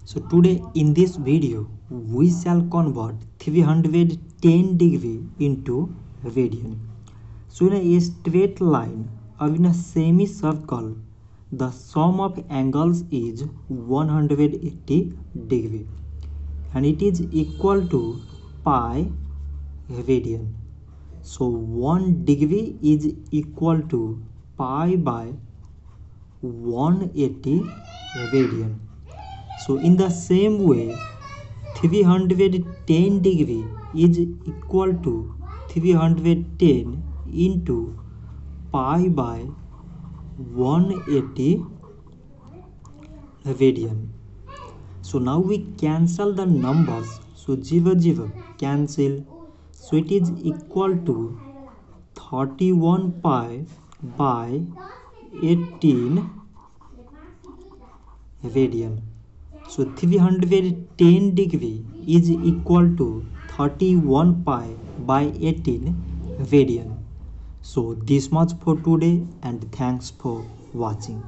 So today in this video we shall convert 310 degree into radian. So in a straight line or in a semicircle, the sum of angles is 180 degree and it is equal to pi radian. So 1 degree is equal to pi by 180 radian. So in the same way, 310 degree is equal to 310 into pi by 180 radian. So now we cancel the numbers. So 0 cancel. So it is equal to 31 pi by 18 radian. So 310 degree is equal to 31 pi by 18 radian. So this much for today and thanks for watching.